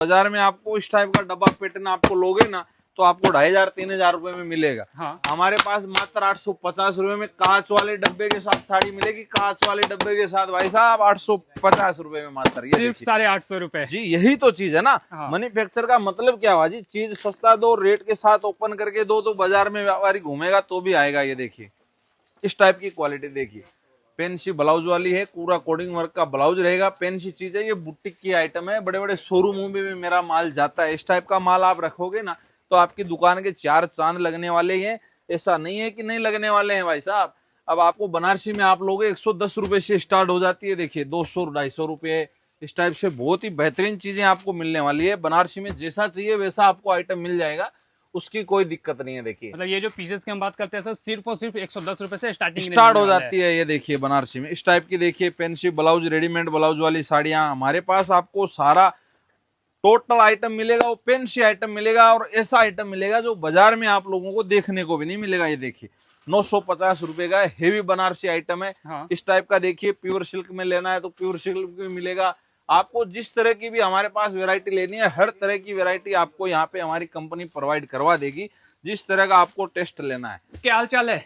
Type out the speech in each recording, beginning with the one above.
बाजार में आपको इस टाइप का डब्बा पैटर्न आपको लोगे ना तो आपको 2500-3000 रुपए में मिलेगा। हाँ। हमारे पास मात्र 850 रुपए में कांच वाले डब्बे के साथ साड़ी मिलेगी। कांच वाले डब्बे के साथ भाई साहब 850 रुपए में मात्र। ये सिर्फ 850 रुपए। जी यही तो चीज है ना। हाँ। मैन्युफैक्चर का मतलब क्या हुआ जी, चीज सस्ता दो, रेट के साथ ओपन करके दो तो बाजार में व्यापारी घूमेगा तो भी आएगा। ये देखिए इस टाइप की क्वालिटी देखिए, पेंसी ब्लाउज वाली है, पूरा कोडिंग वर्क का ब्लाउज रहेगा। पेंसी चीज है, ये बुटीक की आइटम है, बड़े बड़े शोरूमों में भी मेरा माल जाता है। इस टाइप का माल आप रखोगे ना तो आपकी दुकान के 4 चांद लगने वाले हैं। ऐसा नहीं है कि नहीं लगने वाले हैं भाई साहब। अब आपको बनारसी में आप लोग 110 रुपए से स्टार्ट हो जाती है, देखिए 200-250 रुपए इस टाइप से बहुत ही बेहतरीन चीजें आपको मिलने वाली है। बनारसी में जैसा चाहिए वैसा आपको आइटम मिल जाएगा, उसकी कोई दिक्कत नहीं है। देखिए मतलब ये जो पीसेस की हम बात करते हैं सर, सिर्फ और सिर्फ 110 रुपए से स्टार्ट हो जाती है। ये देखिए बनारसी में इस टाइप की देखिए पेंसी ब्लाउज, रेडीमेड ब्लाउज वाली साड़ियां हमारे पास आपको सारा टोटल आइटम मिलेगा। वो पेंसी आइटम मिलेगा और ऐसा आइटम मिलेगा जो बाजार में आप लोगों को देखने को भी नहीं मिलेगा। ये देखिए 950 रुपए का हेवी बनारसी आइटम है। हाँ। इस टाइप का देखिए, प्योर सिल्क में लेना है तो प्योर सिल्क भी मिलेगा आपको। जिस तरह की भी हमारे पास वैरायटी लेनी है, हर तरह की वैरायटी आपको यहाँ पे हमारी कंपनी प्रोवाइड करवा देगी, जिस तरह का आपको टेस्ट लेना है। क्या हाल चाल है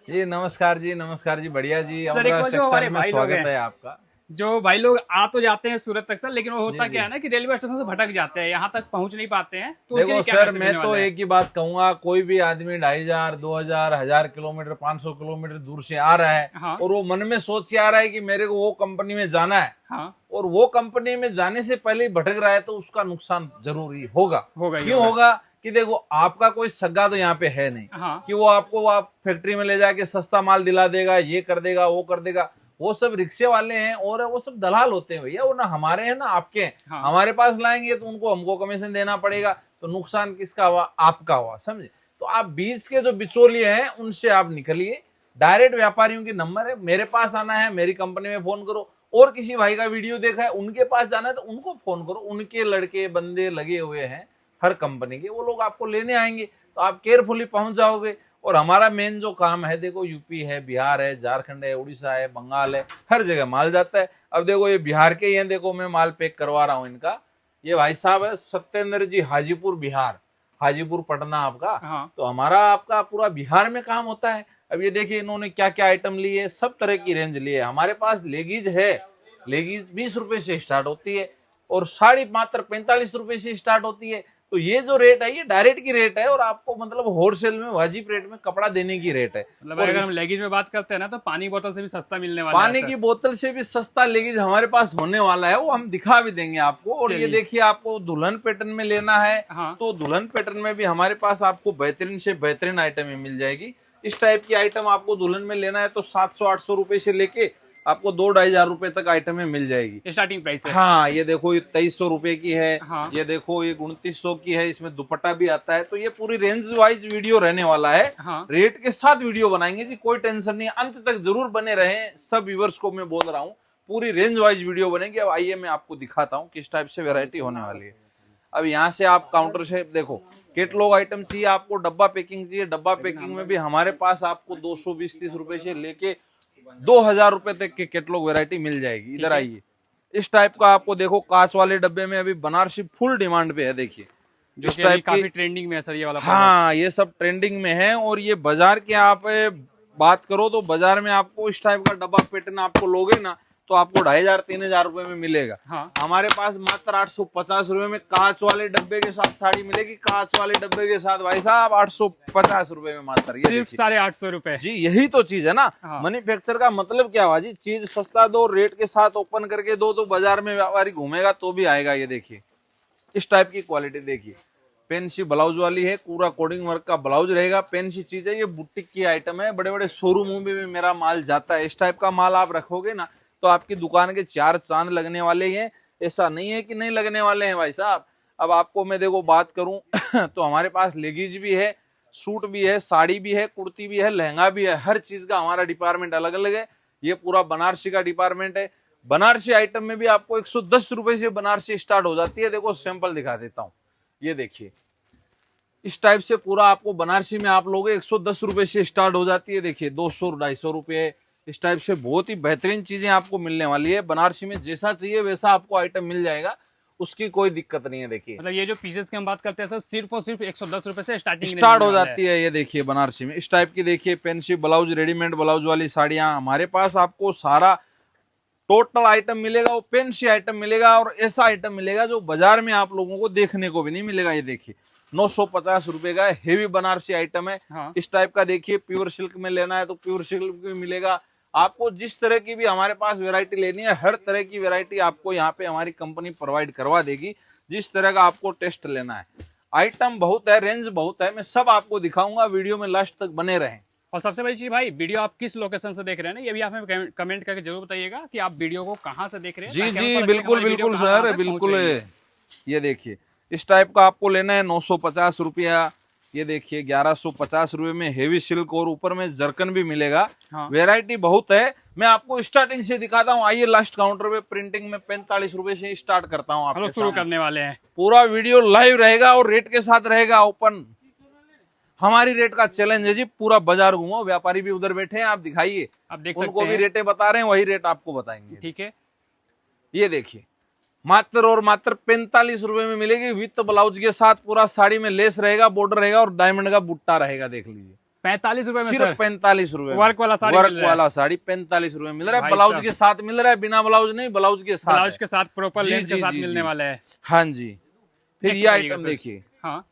जी नमस्कार जी, नमस्कार जी, बढ़िया जी। सर, एक बार जो हमारे भाई लोग स्वागत है आपका। जो भाई लोग आ तो जाते हैं सूरत तक सर, लेकिन वो होता जी, क्या है ना कि रेलवे स्टेशन से भटक जाते हैं, यहाँ तक पहुँच नहीं पाते हैं। तो देखो सर, मैं तो एक ही बात कहूंगा, कोई भी आदमी 2500, 2000, 1000 किलोमीटर, 500 किलोमीटर दूर से आ रहा है। हाँ। और वो मन में सोच के आ रहा है कि मेरे को वो कंपनी में जाना है। हाँ। और वो कंपनी में जाने से पहले ही भटक रहा है तो उसका नुकसान जरूरी होगा। होगा। क्यों होगा कि देखो आपका कोई सगा तो यहाँ पे है नहीं। हाँ। कि वो आपको आप फैक्ट्री में ले जाके सस्ता माल दिला देगा, ये कर देगा, वो कर देगा। वो सब रिक्शे वाले हैं और वो सब दलाल होते हैं भैया। वो ना हमारे हैं ना आपके हैं। हाँ। हमारे पास लाएंगे तो उनको हमको कमीशन देना पड़ेगा, तो नुकसान किसका हुआ? आपका हुआ, समझे। तो आप बीच के जो बिचौलिए हैं उनसे आप निकलिए। डायरेक्ट व्यापारियों की नंबर है, मेरे पास आना है, मेरी कंपनी में फोन करो। और किसी भाई का वीडियो देखा है, उनके पास जाना है तो उनको फोन करो। उनके लड़के बंदे लगे हुए हैं हर कंपनी के, वो लोग आपको लेने आएंगे तो आप केयरफुली पहुंच जाओगे। और हमारा मेन जो काम है, देखो यूपी है, बिहार है, झारखंड है, उड़ीसा है, बंगाल है, हर जगह माल जाता है। अब देखो ये बिहार के ही हैं, देखो मैं माल पैक करवा रहा हूँ इनका। ये भाई साहब है सत्येंद्र जी, हाजीपुर बिहार, हाजीपुर पटना आपका। हाँ। तो हमारा आपका पूरा बिहार में काम होता है। अब ये देखिए इन्होंने क्या क्या आइटम लिए, सब तरह की रेंज लिए। हमारे पास लेगीज है, लेगीज 20 रुपए से स्टार्ट होती है और साड़ी मात्र 45 रुपए से स्टार्ट होती है। तो ये जो रेट है ये डायरेक्ट की रेट है और आपको मतलब होलसेल में वाजिब रेट में कपड़ा देने की रेट है। मतलब अगर हम लेगीज में बात करते हैं ना तो पानी बोतल से भी सस्ता मिलने वाला है। पानी की बोतल से भी सस्ता लेगीज हमारे पास होने वाला है, वो हम दिखा भी देंगे आपको। और ये देखिए आपको दुल्हन पैटर्न में लेना है। हाँ। तो दुल्हन पैटर्न में भी हमारे पास आपको बेहतरीन से बेहतरीन आइटम मिल जाएगी। इस टाइप की आइटम आपको दुल्हन में लेना है तो 700-800 रुपए से लेके आपको 2-2,500 रुपए तक आइटम में मिल जाएगी, स्टार्टिंग प्राइस है। हाँ ये देखो ये 2300 रुपए की है। हाँ। ये देखो ये 2900 की है, इसमें दुपट्टा भी आता है। तो ये पूरी रेंज वाइज वीडियो रहने वाला है। हाँ। रेट के साथ वीडियो बनाएंगे जी, कोई टेंशन नहीं, अंत तक जरूर बने रहें। सब व्यूअर्स को मैं बोल रहा हूँ पूरी रेंज वाइज वीडियो बनेगी। अब आइए मैं आपको दिखाता हूँ किस टाइप से वेरायटी होने वाली है। अब यहाँ से आप काउंटर से देखो, कैटलॉग आइटम चाहिए आपको, डब्बा पैकिंग चाहिए, डब्बा पैकिंग में भी हमारे पास आपको 220-30 रुपए से लेके 2000 रुपए तक के कैटलॉग वैरायटी मिल जाएगी। इधर आइए, इस टाइप का आपको देखो कांच वाले डब्बे में अभी बनारसी फुल डिमांड पे है। देखिए जो कि अभी काफी ट्रेंडिंग में है सर ये वाला। हाँ ये सब ट्रेंडिंग में है। और ये बाजार के आप बात करो तो बाजार में आपको इस टाइप का डब्बा पैटर्न आपको लोगे ना तो आपको 2500-3000 रुपए में मिलेगा। हाँ। हमारे पास मात्र 850 रुपए में कांच वाले डब्बे के साथ साड़ी मिलेगी। कांच वाले डब्बे के साथ भाई साहब 850 रुपए में मात्र। ये सिर्फ 850 रुपए। जी यही तो चीज है ना। हाँ। मैन्युफैक्चर का मतलब क्या हुआ जी, चीज सस्ता दो, रेट के साथ ओपन करके दो तो बाजार में व्यापारी घूमेगा तो भी आएगा। ये देखिए इस टाइप की क्वालिटी देखिए, पेंसी ब्लाउज वाली है, पूरा कोडिंग वर्क का ब्लाउज रहेगा। पेंसी चीज है, ये बुटीक की आइटम है, बड़े बड़े शोरूमों में भी मेरा माल जाता है। इस टाइप का माल आप रखोगे ना तो आपकी दुकान के 4 चांद लगने वाले हैं। ऐसा नहीं है कि नहीं लगने वाले हैं भाई साहब। अब आपको मैं देखो बात करूं तो हमारे पास लेगीज भी है, सूट भी है, साड़ी भी है, कुर्ती भी है, लहंगा भी है। हर चीज का हमारा डिपार्टमेंट अलग अलग है। ये पूरा बनारसी का डिपार्टमेंट है। बनारसी आइटम में भी आपको 110 रुपए से बनारसी स्टार्ट हो जाती है। देखो सैंपल दिखा देता हूँ, ये देखिए इस टाइप से पूरा आपको बनारसी में आप लोग 110 रुपए से स्टार्ट हो जाती है। देखिए 200-250 रुपए इस टाइप से बहुत ही बेहतरीन चीजें आपको मिलने वाली है। बनारसी में जैसा चाहिए वैसा आपको आइटम मिल जाएगा, उसकी कोई दिक्कत नहीं है। देखिए मतलब ये जो पीसेस की हम बात करते हैं सर, सिर्फ और सिर्फ 110 रुपए से स्टार्टिंग स्टार्ट हो जाती है। ये देखिए बनारसी में इस टाइप की, देखिए पेंसी ब्लाउज, रेडीमेड ब्लाउज वाली साड़ियां हमारे पास आपको सारा टोटल आइटम मिलेगा। वो पेंसी आइटम मिलेगा और ऐसा आइटम मिलेगा जो बाजार में आप लोगों को देखने को भी नहीं मिलेगा। ये देखिए 950 रुपए का हेवी बनारसी आइटम है। हाँ। इस टाइप का देखिए, प्योर सिल्क में लेना है तो प्योर सिल्क में मिलेगा। आपको जिस तरह की भी हमारे पास वैरायटी लेनी है, हर तरह की वैरायटी आपको यहाँ पे हमारी कंपनी प्रोवाइड करवा देगी। जिस तरह का आपको टेस्ट लेना है, आइटम बहुत है, रेंज बहुत है, मैं सब आपको दिखाऊंगा। वीडियो में लास्ट तक बने रहें। और सबसे बड़ी चीज भाई, वीडियो आप किस लोकेशन से देख रहे हैं ना, ये भी आप हमें कमेंट करके जरूर बताइएगा कि आप वीडियो को कहाँ से देख रहे हैं। जी ताकि हमें जी पता चले कि बिल्कुल हमारी वीडियो बिल्कुल कहाँ सर, तक पहुंच बिल्कुल रही है। ये देखिए इस टाइप का आपको लेना है 950 रुपया। ये देखिए 1150 रुपए में हेवी सिल्क और ऊपर में जरकन भी मिलेगा। हाँ। वेराइटी बहुत है। मैं आपको स्टार्टिंग से दिखाता हूँ। आइए लास्ट काउंटर पे प्रिंटिंग में 45 रुपए से स्टार्ट करता हूँ हम आपके लोग शुरू सामने। करने वाले हैं। पूरा वीडियो लाइव रहेगा और रेट के साथ रहेगा ओपन। हमारी रेट का चैलेंज है जी, पूरा बाजार घूमो, व्यापारी भी उधर बैठे हैं, आप दिखाइए, आप देख उनको सकते भी हैं। रेटें बता रहे हैं, वही रेट आपको बताएंगे। ठीक है। ये देखिए मात्र और मात्र 45 रुपए में मिलेगी विथ ब्लाउज के साथ। पूरा साड़ी में लेस रहेगा, बॉर्डर रहेगा और डायमंड का बुट्टा रहेगा। देख लीजिए 45 रुपए में सिर्फ सर 45 रुपए में। वर्क वाला साड़ी वर्क मिल रहा है। वाला साड़ी 45 रुपए मिल रहा है। भाई ब्लाउज साहब। के साथ मिल रहा है, बिना ब्लाउज नहीं, ब्लाउज के साथ ब्लाउज है। के साथ प्रॉपर जी, लेंथ के जी, साथ जी, मिलने जी। वाला है। हाँ जी। फिर नेक्स्ट ये बताइएगा आइटम सर। देखिए, हाँ।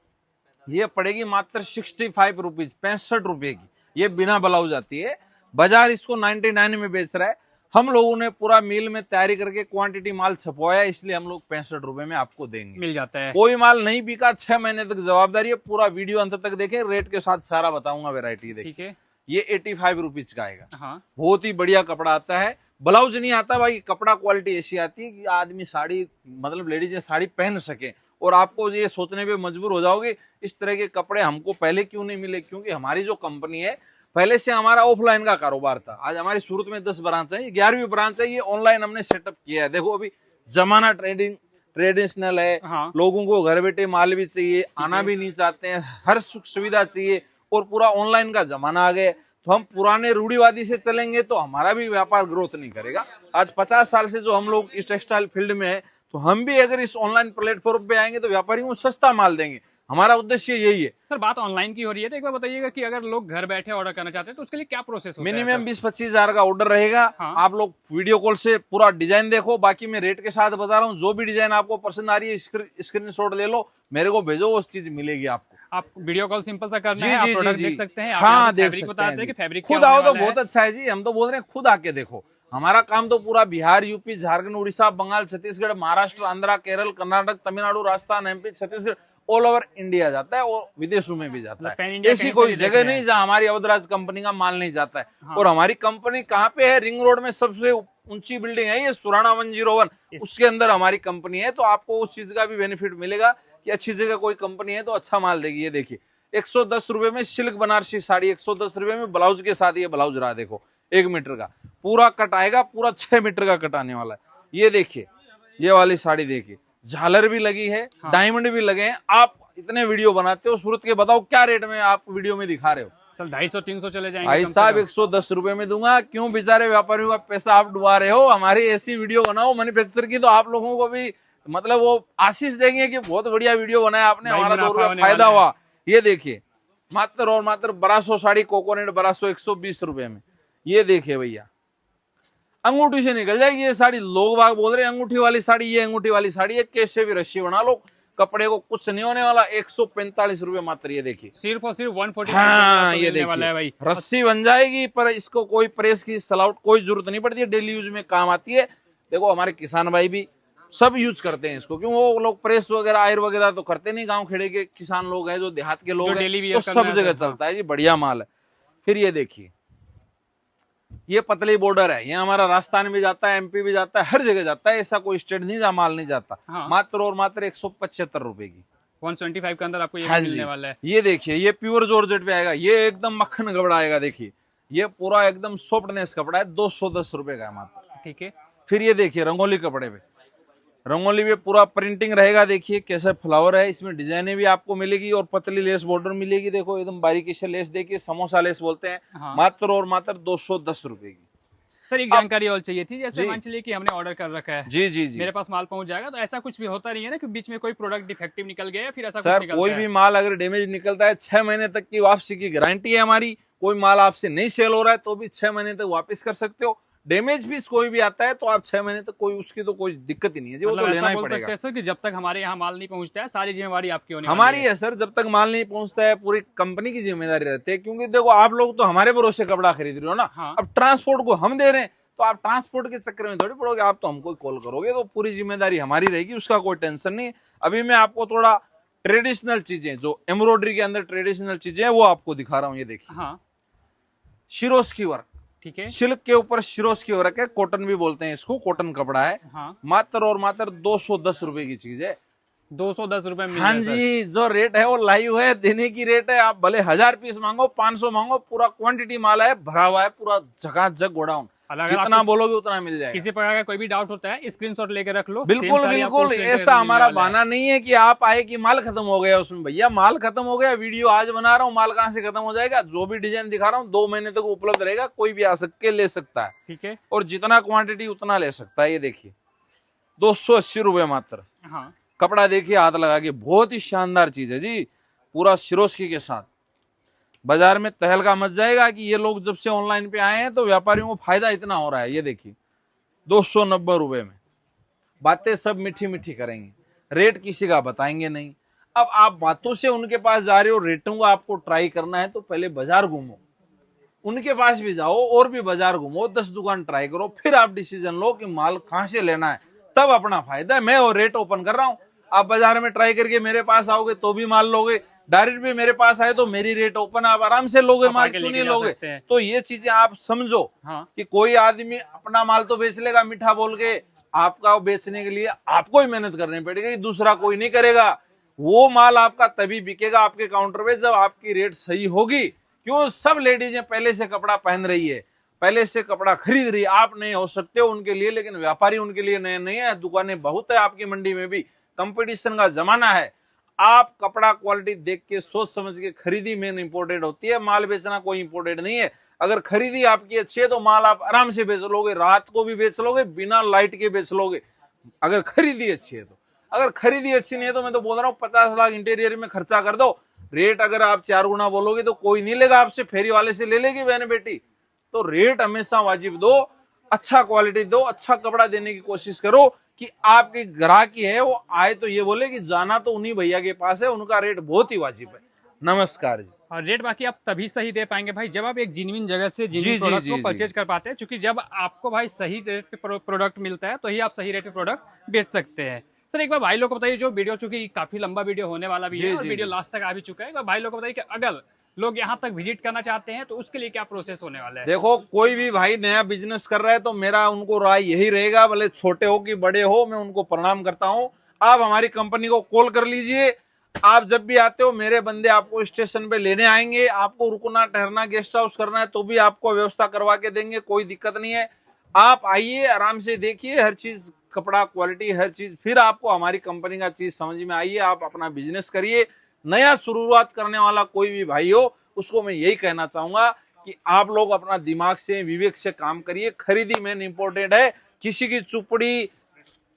ये पड़ेगी मात्र 65 रुपीज, 65 रुपए की। ये बिना ब्लाउज आती है। बाजार इसको 99 में बेच रहा है। हम लोगों ने पूरा मील में तैयारी करके क्वांटिटी माल छपवाया, इसलिए हम लोग 65 रुपए में आपको देंगे। मिल जाता है। कोई माल नहीं बिका 6 महीने तक जवाबदारी है। पूरा वीडियो अंत तक देखें, रेट के साथ सारा बताऊंगा। वेरायटी ठीक देखिए है। ये 85 रुपीज का आएगा। हाँ। बहुत ही बढ़िया कपड़ा आता है। ब्लाउज नहीं आता भाई, कपड़ा क्वालिटी ऐसी आती है कि आदमी साड़ी, मतलब लेडीज साड़ी पहन सके। और आपको ये सोचने पे मजबूर हो जाओगे इस तरह के कपड़े हमको पहले क्यों नहीं मिले, क्योंकि हमारी जो कंपनी है, पहले से हमारा ऑफलाइन का कारोबार था। आज हमारी सूरत में 10 ब्रांच है, 11वीं ब्रांच है। ये ऑनलाइन हमने सेटअप किया है। देखो अभी जमाना ट्रेडिशनल है। हाँ। लोगों को घर बैठे माल भी चाहिए, आना भी नहीं चाहते हैं, हर सुख सुविधा चाहिए और पूरा ऑनलाइन का जमाना आ गया। तो हम पुराने रूढ़िवादी से चलेंगे तो हमारा भी व्यापार ग्रोथ नहीं करेगा। आज 50 साल से जो हम लोग इस टेक्सटाइल फील्ड में है, तो हम भी अगर इस ऑनलाइन प्लेटफॉर्म पे आएंगे तो व्यापारियों को सस्ता माल देंगे। हमारा उद्देश्य यही है। सर बात ऑनलाइन की हो रही है, तो एक बार बताइएगा कि अगर लोग घर बैठे ऑर्डर करना चाहते हैं तो उसके लिए क्या प्रोसेस होता है? मिनिमम 20-25 हजार का ऑर्डर रहेगा। हाँ। आप लोग वीडियो कॉल से पूरा डिजाइन देखो। बाकी मैं रेट के साथ बता रहा हूँ, जो भी डिजाइन आपको पसंद आ रही है स्क्रीनशॉट ले लो, मेरे को भेजो, उस चीज मिलेगी आपको। आप वीडियो कॉल सिंपल सा करना जी है, आप जी जी प्रोडक्ट जी देख सकते हैं। आप हाँ यहाँ देख फैब्रिक सकते बताते हैं हैं जी। कि फैब्रिक खुद क्या आओ होने तो वाला बहुत है। अच्छा है जी। हम तो बोल रहे हैं खुद आके देखो। हमारा काम तो पूरा Bihar, UP, Jharkhand, Orissa, Bengal, Chhattisgarh, Maharashtra, Andhra, Kerala, Karnataka, Tamil Nadu, Rajasthan, MP, Chhattisgarh, all over India जाता है और विदेशों में भी जाता मतलब पैन है। इंडिया ऐसी कहीं से कोई भी देख जगह रहे हैं। नहीं जहाँ हमारी अवधराज कंपनी का माल नहीं जाता है। हाँ। और हमारी कंपनी कहाँ पे है? रिंग रोड में सबसे ऊंची बिल्डिंग है ये, सुराना 101, उसके अंदर हमारी कंपनी है। तो आपको उस चीज का भी बेनिफिट मिलेगा कि अच्छी जगह कोई कंपनी है तो अच्छा माल देगी। ये देखिए 110 रुपए में सिल्क बनारसी साड़ी, 110 रुपए में ब्लाउज के साथ। ये ब्लाउज रहा देखो 1 मीटर का पूरा कट आएगा, पूरा 6 मीटर का कट आने वाला है। ये देखिए ये वाली साड़ी देखिए, झालर भी लगी है, हाँ। डायमंड भी लगे हैं। आप इतने वीडियो बनाते हो सूरत के, बताओ क्या रेट में आप वीडियो में दिखा रहे हो? सर 250-300 चले जाएंगे भाई कम से साहब कम। 110 रुपए में दूंगा। क्यों बेचारे व्यापारियों का पैसा आप डुबा रहे हो? हमारी ऐसी वीडियो बनाओ मैन्युफैक्चर की, तो आप लोगों को भी मतलब वो आशीष देंगे कि बहुत बढ़िया वीडियो बनाया आपने, भाई हमारा 2 मुनाफा रुपया होने फायदा वाला है। हुआ। ये देखिए मात्र और मात्र 1200 साड़ी कोकोनट 1200, 120 रुपए में। ये देखिए भैया अंगूठी से निकल जाएगी ये साड़ी। लोग बाग बोल रहे हैं अंगूठी वाली साड़ी, ये अंगूठी वाली साड़ी है, कैसे भी रस्सी बना लो, कपड़े को कुछ नहीं होने वाला। 145 रुपए मात्र। ये देखिए सिर्फ और सिर्फ 140 हाँ, ये वाला है भाई। देखिए रस्सी बन जाएगी, पर इसको कोई प्रेस की सलाउट कोई जरूरत नहीं पड़ती है। डेली यूज में काम आती है। देखो हमारे किसान भाई भी सब यूज करते हैं इसको, क्यों वो लोग प्रेस वगैरह आयर वगैरह तो करते नहीं। गांव खेड़े के किसान लोग हैं, जो देहात के लोग जो हैं, daily तो wear करना सब है जगह तो, चलता है जी, बढ़िया माल है। फिर ये देखिए ये पतली बॉर्डर है, ये हमारा राजस्थान भी जाता है, एमपी भी जाता है, हर जगह जाता है। ऐसा कोई स्टेट नहीं जहाँ माल नहीं जाता। हाँ। मात्र और मात्र 175 रुपए की 125 के अंदर आपको ये हाँ मिलने जी। वाला है। ये देखिए ये प्योर जॉर्जेट पे आएगा। ये एकदम मक्खन कपड़ा आएगा। देखिए ये पूरा एकदम सॉफ्टनेस कपड़ा है। 210 रुपए का है मात्र। ठीक है। फिर ये देखिए रंगोली कपड़े पे, रंगोली पे पूरा प्रिंटिंग रहेगा। देखिए कैसा फ्लावर है, इसमें डिजाइने भी आपको मिलेगी और पतली लेस बॉर्डर मिलेगी। देखो एकदम बारीकी से लेस, देखिए समोसा लेस बोलते हैं। हाँ। मात्र और मात्र 210 रुपए की। सर एक जानकारी और चाहिए थी, जैसे जी। मान चलिए कि हमने ऑर्डर कर रखा है, जी जी जी मेरे पास माल पहुंच जाएगा, तो ऐसा कुछ भी होता नहीं है ना कि बीच में कोई प्रोडक्ट डिफेक्टिव निकल गया या फिर ऐसा कुछ सर, निकलता कोई है? भी माल अगर डैमेज निकलता है 6 महीने तक की वापसी की गारंटी है हमारी। कोई माल आपसे नहीं सेल हो रहा है तो भी 6 महीने तक वापस कर सकते हो। डैमेज पीस कोई भी आता है तो आप 6 महीने तक कोई उसकी तो कोई दिक्कत ही नहीं है जी, वो मतलब तो ऐसा लेना ही बोल सकते पड़ेगा। हैं सर कि जब तक हमारे यहाँ माल नहीं पहुंचता है सारी जिम्मेवारी आपकी होने वाली हमारी है। है सर, जब तक माल नहीं पहुंचता है पूरी कंपनी की जिम्मेदारी रहती है, क्योंकि देखो आप लोग तो हमारे भरोसे कपड़ा खरीद रहे हो ना। हाँ। अब ट्रांसपोर्ट को हम दे रहे हैं तो आप ट्रांसपोर्ट के चक्कर में थोड़ी पड़ोगे, आप तो हमको कॉल करोगे तो पूरी जिम्मेदारी हमारी रहेगी, उसका कोई टेंशन नहीं है। अभी मैं आपको थोड़ा ट्रेडिशनल चीजें, जो एम्ब्रॉयडरी के अंदर ट्रेडिशनल चीजें हैं वो आपको दिखा रहा हूँ। ये देखिए, हाँ शिरोस्की वर्क, ठीक है। सिल्क के ऊपर शिरोस्की वर्क है, कॉटन भी बोलते हैं इसको, कॉटन कपड़ा है। हाँ मात्र और मात्र 210 रुपए की चीज है। 210 रुपए मिल हाँ रहा है सर। जी, जो रेट है वो लाइव है, देने की रेट है। आप भले 1000 पीस मांगो, 500 मांगो, पूरा क्वांटिटी माल है, भरा हुआ है पूरा झकाझक गोडाउन। अगर जितना आपको बोलोगे उतना मिल जाएगा। किसी प्रकार का कोई भी डाउट होता है स्क्रीनशॉट लेकर रख लो। बिल्कुल सेम साड़ी आपको बिल्कुल, उस link पे ऐसा मिलने हमारा वाला है। बहाना नहीं है कि आप आए कि माल खत्म हो गया उसमें। भैया माल खत्म हो गया, वीडियो आज बना रहा हूँ, माल कहाँ से खत्म हो जाएगा? जो भी डिजाइन दिखा रहा हूँ 2 महीने तक उपलब्ध रहेगा, कोई भी आ सके ले सकता है, ठीक है। और जितना क्वांटिटी उतना ले सकता है। ये देखिए 280 रुपए मात्र। हाँ कपड़ा देखिए हाथ लगा के, बहुत ही शानदार चीज है जी, पूरा शिरोस्की के साथ। बाजार में तहलका मच जाएगा कि ये लोग जब से ऑनलाइन पे आए हैं तो व्यापारियों को फायदा इतना हो रहा है। ये देखिए 290 रुपए में। बातें सब मीठी मीठी करेंगे, रेट किसी का बताएंगे नहीं। अब आप बातों से उनके पास जा रहे हो, रेटों का आपको ट्राई करना है तो पहले बाजार घूमो, उनके पास भी जाओ और भी बाजार घूमो, 10 दुकान ट्राई करो, फिर आप डिसीजन लो कि माल कहां से लेना है, तब अपना फायदा है। मैं और रेट ओपन कर रहा हूं, आप बाजार में ट्राई करके मेरे पास आओगे तो भी माल लोगे, डायरेक्ट भी मेरे पास आए तो मेरी रेट ओपन, आप आराम से लोगे आप माल, आके क्यों लेके नहीं जा लोगे? सकते हैं। तो ये चीजें आप समझो हाँ कि कोई आदमी अपना माल तो बेच लेगा मीठा बोल के, आपका बेचने के लिए आपको ही मेहनत करनी पड़ेगी, दूसरा कोई नहीं करेगा। वो माल आपका तभी बिकेगा आपके काउंटर पे जब आपकी रेट सही होगी। क्यों? सब लेडीजें पहले से कपड़ा पहन रही है, पहले से कपड़ा खरीद रही है। आप नए हो सकते हो उनके लिए, लेकिन व्यापारी उनके लिए नए नहीं है। दुकानें बहुत है आपकी मंडी में भी, कंपटीशन का जमाना है। आप कपड़ा क्वालिटी देख के सोच समझ के खरीदी मेन इंपोर्टेंट होती है, माल बेचना कोई इंपोर्टेंट नहीं है। अगर खरीदी आपकी अच्छी है तो माल आप आराम से बेच लोगे, रात को भी बेच लोगे, बिना लाइट के बेच लोगे, अगर खरीदी अच्छी है तो। अगर खरीदी अच्छी नहीं है तो मैं तो बोल रहा हूँ 50 लाख इंटीरियर में खर्चा कर दो, रेट अगर आप 4 गुना बोलोगे तो कोई नहीं लेगा आपसे, फेरी वाले से ले लेगी बहन बेटी। तो रेट हमेशा वाजिब दो, अच्छा क्वालिटी दो, अच्छा कपड़ा देने की कोशिश करो कि आपकी ग्राहकी है वो आए तो ये बोले कि जाना तो उन्हीं भैया के पास है, उनका रेट बहुत ही वाजिब है। नमस्कार जी। और रेट बाकी आप तभी सही दे पाएंगे भाई जब आप एक जेन्युइन जगह से जी, जेन्युइन जी, प्रोडक्ट जी, को जी। परचेज कर पाते हैं, क्योंकि जब आपको भाई सही रेट पे प्रोडक्ट मिलता है तो ही आप सही रेट पे प्रोडक्ट बेच सकते हैं। सर एक बार भाई लोग को बताइए, जो वीडियो चूंकि काफी लंबा वीडियो होने वाला भी जी, है और जी, वीडियो जी। लास्ट तक आ भी चुका है, एक बार भाई लोग को बताइए कि अगर लोग यहाँ तक विजिट करना चाहते हैं तो उसके लिए क्या प्रोसेस होने वाला है? देखो कोई भी भाई नया बिजनेस कर रहा है तो मेरा उनको राय यही रहेगा, भले छोटे हो कि बड़े हो, मैं उनको प्रणाम करता हूं। आप हमारी कंपनी को कॉल कर लीजिए। आप जब भी आते हो मेरे बंदे आपको स्टेशन पे लेने आएंगे, आपको रुकना ठहरना गेस्ट हाउस करना है तो भी आपको व्यवस्था करवा के देंगे, कोई दिक्कत नहीं है। आप आइए, आराम से देखिए हर चीज, कपड़ा क्वालिटी हर चीज, फिर आपको हमारी कंपनी का चीज समझ में आइए, आप अपना बिजनेस करिए। नया शुरुआत करने वाला कोई भी भाई हो उसको मैं यही कहना चाहूंगा कि आप लोग अपना दिमाग से विवेक से काम करिए। खरीदी मेन इंपॉर्टेंट है, किसी की चुपड़ी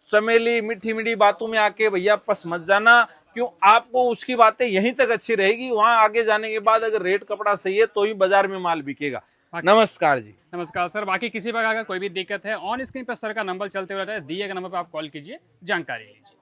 चमेली मीठी मीठी बातों में आके भैया फंस मत जाना। क्यों? आपको उसकी बातें यहीं तक अच्छी रहेगी, वहां आगे जाने के बाद अगर रेट कपड़ा सही है तो ही बाजार में माल बिकेगा। नमस्कार जी। नमस्कार सर, बाकी किसी प्रकार का कोई भी दिक्कत है ऑन स्क्रीन पर सर का नंबर चलते हुए रहता है, दिए गए नंबर पर आप कॉल कीजिए, जानकारी लीजिए।